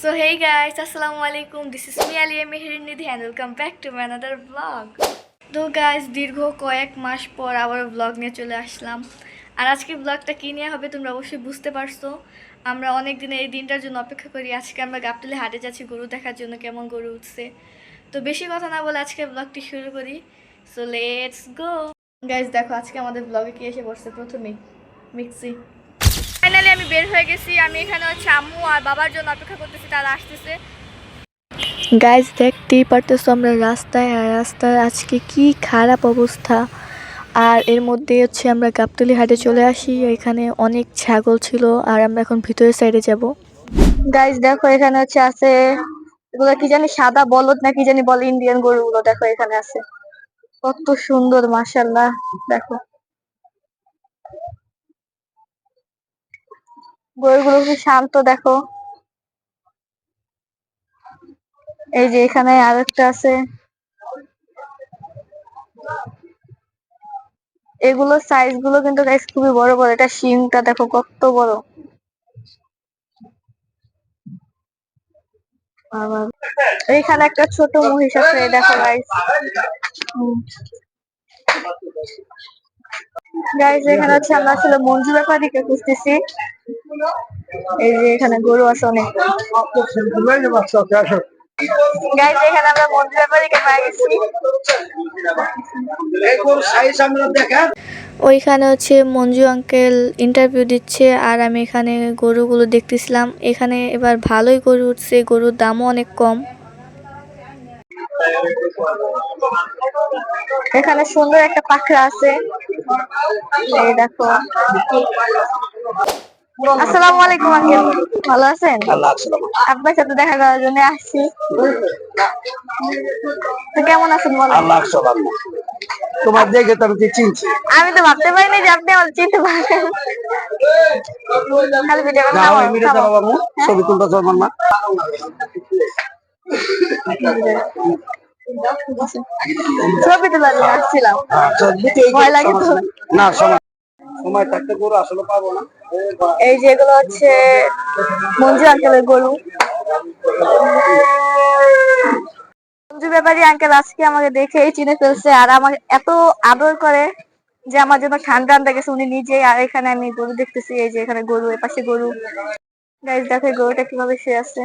So hey guys, assalamu alaikum. This is me Aliya Mehrindidhi and welcome back to my another vlog. তো guys দীর্ঘ কয়েক মাস পর আবার blog নিয়ে চলে আসলাম। আর আজকে ব্লগটা কী নিয়ে হবে তোমরা অবশ্যই বুঝতে পারছো। আমরা অনেক দিনে এই দিনটার জন্য অপেক্ষা করি। আজকে আমরা গাবতলী হাটে যাচ্ছি গরু দেখার জন্য কেমন গরু উঠছে। তো বেশি কথা না বলে আজকে ব্লগটি শুরু করি। So let's go. গাইস দেখো আজকে আমাদের ব্লগে কি এসে পড়ছে প্রথমেই মিক্সি। ফাইনালি আমি বের হয়ে গেছি। আমি এখানে হচ্ছে আম্মু আর বাবার জন্য অপেক্ষা করতেছি, তারা আসতেছে। গাইজ দেখতেই পারতেছো আমরা রাস্তায়, আর রাস্তার আজকে কি খারাপ অবস্থা। আর এর মধ্যে হচ্ছে আমরা গাবতলী হাটে চলে আসি। এখানে অনেক ছাগল ছিল আর আমরা এখন ভিতরের সাইডে যাব। গাইজ দেখো এখানে হচ্ছে আছে এগুলো কি জানি সাদা বলদ না কি জানি বলে, ইন্ডিয়ান গরুগুলো দেখো এখানে আছে। কত সুন্দর মাশাআল্লাহ। দেখো গরুগুলো কি শান্ত দেখো। এই যে এখানে আরেকটা আছে। এগুলো সাইজ গুলো কিন্তু গাইস খুবই বড় বড়। এটা শিংটা দেখো কত বড়। আবার এইখানে একটা ছোট মহিষ আছে দেখো গাইস। গাইস এখানে হচ্ছে আমরা আসলে মঞ্জু ব্যাপারীকে খুঁজতেছি। এই যে এখানে গরু আছে অনেক। গাইস এখানে আমরা মঞ্জু ব্যাপারীকে পেয়ে গেছি। ওইখানে হচ্ছে মঞ্জু আঙ্কেল ইন্টারভিউ দিচ্ছে আর আমি এখানে গরুগুলো দেখতেছিলাম। এখানে এবার ভালোই গরু উঠছে, গরুর দামও অনেক কম। এখানে সুন্দর একটা পাখরা আছে, এই দেখো। আসসালামু আলাইকুম আঙ্কেল, ভালো আছেন? আপনার সাথে দেখা করার জন্য আসছি। তো কেমন আছেন বলেন? তোমার দেখে তো আমি চিনছি। আমি তো ভাবতে পারিনি যে আপনি আমার চিনতে পারেন। খালি ভিডিও ছবি তুলতে চলমান না। ছবি তোলার জন্য আসছিলাম। ভয় লাগে তো না, সময় থাকতে গরু আসলে পাবো না। এই যেগুলো হচ্ছে মঞ্জু আঙ্কেলের গরু। মঞ্জু ব্যাপারী আঙ্কেল আজকে আমাকে দেখেই চিনে ফেলছে আর আমার এত আদর করে যে আমার জন্য ঠান্ডা আনতে গেছে উনি নিজেই। আর এখানে আমি গরু দেখতেছি, এই যে এখানে গরু, এর পাশে গরু। গাইস দেখো গরুটা কিভাবে শুয়ে আছে,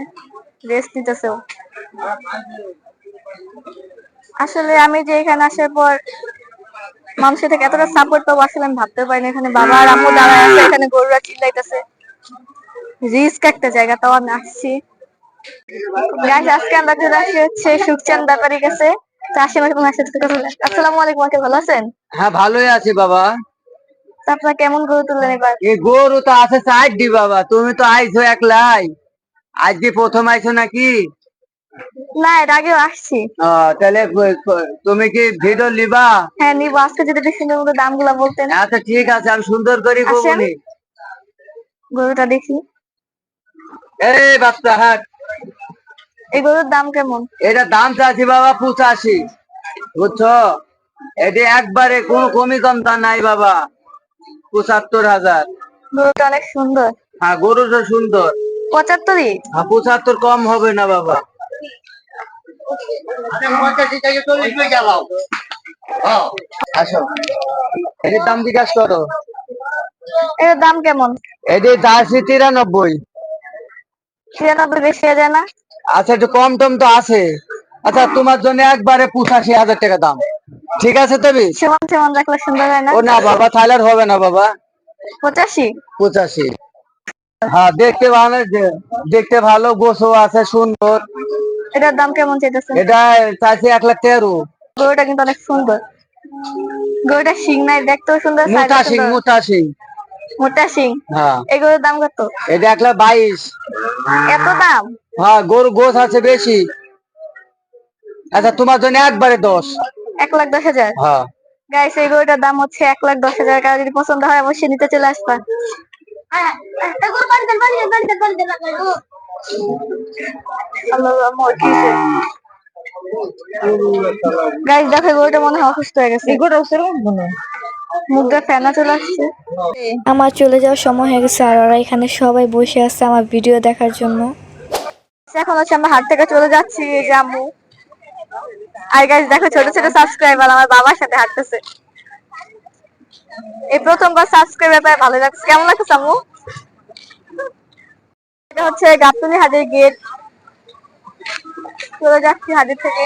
রেস্ট নিতেছে। আসলে আমি যে এখানে আসার পর মানুষের থেকে এতটা সাপোর্ট পাবো আসলে আমি ভাবতে পারিনি। এখানে বাবা আর আম্মু দাঁড়ায় আছে, এখানে গরুরা চিল্লাইতেছে। রিস্ক একটা জায়গা, তাও আমি আসছি। গাইস আজকে আমরা চলে আসি হচ্ছে সুখচাঁদ ব্যাপারীর কাছে। তো আসি আমাকে তোমার সাথে কথা বলে। আসসালামু আলাইকুম আঙ্কেল, ভালো আছেন? হ্যাঁ, ভালোই আছি বাবা। তো আপনার কেমন গরু তুললেন এবার? এই গরু তো আছে চারটি বাবা, তুমি তো আইছো একলাই। আজকে প্রথম আইছো নাকি? না এর আগেও আসছি। তাহলে তুমি কি ভিডিও লিবা? হ্যাঁ নিবো, আজকে যদি একটু সুন্দর মতো দামগুলো বলতেন। আচ্ছা ঠিক আছে, আমি সুন্দর করে আসেন বলবনি। গরুটা দেখি। এই বাচ্চা হাট, এই গরুর দাম কেমন? এটা দাম চাচ্ছি বাবা 85, বুঝছো? এটি একবারে কোনো কমি কম তা নাই বাবা, 75,000। গরুটা অনেক সুন্দর। হ্যাঁ গরুটা সুন্দর। 75ই? হ্যাঁ 75 কম হবে না বাবা। আসো, এটির দাম জিজ্ঞাসা করো। এর দাম কেমন? এটি চাচ্ছি 93। 93 বেশি হয়ে যায় না? আচ্ছা একটু কম টম তো আছে। আচ্ছা তোমার জন্য একবারে 85,000 টাকা দাম, ঠিক আছে? তবে সমান সমান রাখলে সুন্দর হয় না? ও না বাবা, থাইল্যান্ড হবে না বাবা। 85? 85। হ্যাঁ দেখতে ভালো, দেখতে ভালো, গোছও আছে সুন্দর। এটার দাম কেমন চাইতেছেন? এটা চাইছি 1,13,000। গরুটা কিন্তু অনেক সুন্দর। গরুটা শিং নাই, দেখতেও সুন্দর, মোটা সাইজও সিং, সুন্দর। মোটা সিং। মোটা শিং? হ্যাঁ। এই গরুর দাম কত? এটা 1,22,000। এত দাম? হ্যাঁ গরু গোছ আছে বেশি। আচ্ছা তোমার জন্য একবারে 10। 1,10,000? হ্যাঁ গাইস এই গরুটার দাম হচ্ছে 1,10,000 টাকা। যদি পছন্দ হয় অবশ্যই নিতে চলে আসবা। গাইস দেখো গরুটা মনে হয় অসুস্থ হয়ে গেছে। মুখটা ফেনা চলে আসছে। আমার চলে যাওয়ার সময় হয়ে গেছে আর ওরা এখানে সবাই বসে আছে আমার ভিডিও দেখার জন্য। এখন হচ্ছে আমরা হাট থেকে চলে যাচ্ছি, এই যে আম্মু। আর গাইস দেখো, ছোট ছোট সাবস্ক্রাইবার আমার বাবার সাথে হাঁটতেছে। এই প্রথমবার সাবস্ক্রাইবার পাই, ভালো লাগছে। কেমন লাগছে আম্মু? এটা হচ্ছে গাবতলী হাটের গেট। চলে যাচ্ছি হাটের থেকে।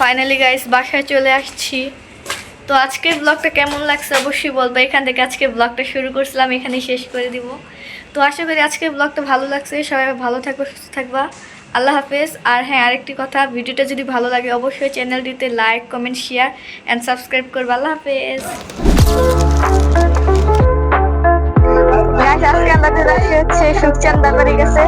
ফাইনালি গাইস বাসায় চলে আসছি। তো আজকের ব্লগটা কেমন লাগছে অবশ্যই বলবো। এখান থেকে আজকের ব্লগটা শুরু করছিলাম, এখানেই শেষ করে দিব। তো আশা করি আজকের ব্লগটা ভালো লাগছে। সবাই ভালো থাকবে, সুস্থ থাকবা। আল্লাহ হাফেজ। আর হ্যাঁ, আরেকটি কথা, ভিডিওটা যদি ভালো লাগে অবশ্যই চ্যানেলটিতে like, comment, share and subscribe করবে। আল্লাহ হাফেজ। আজকে আমরা চলে আসছি হচ্ছে সুখচাঁদ ব্যাপারীর কাছে।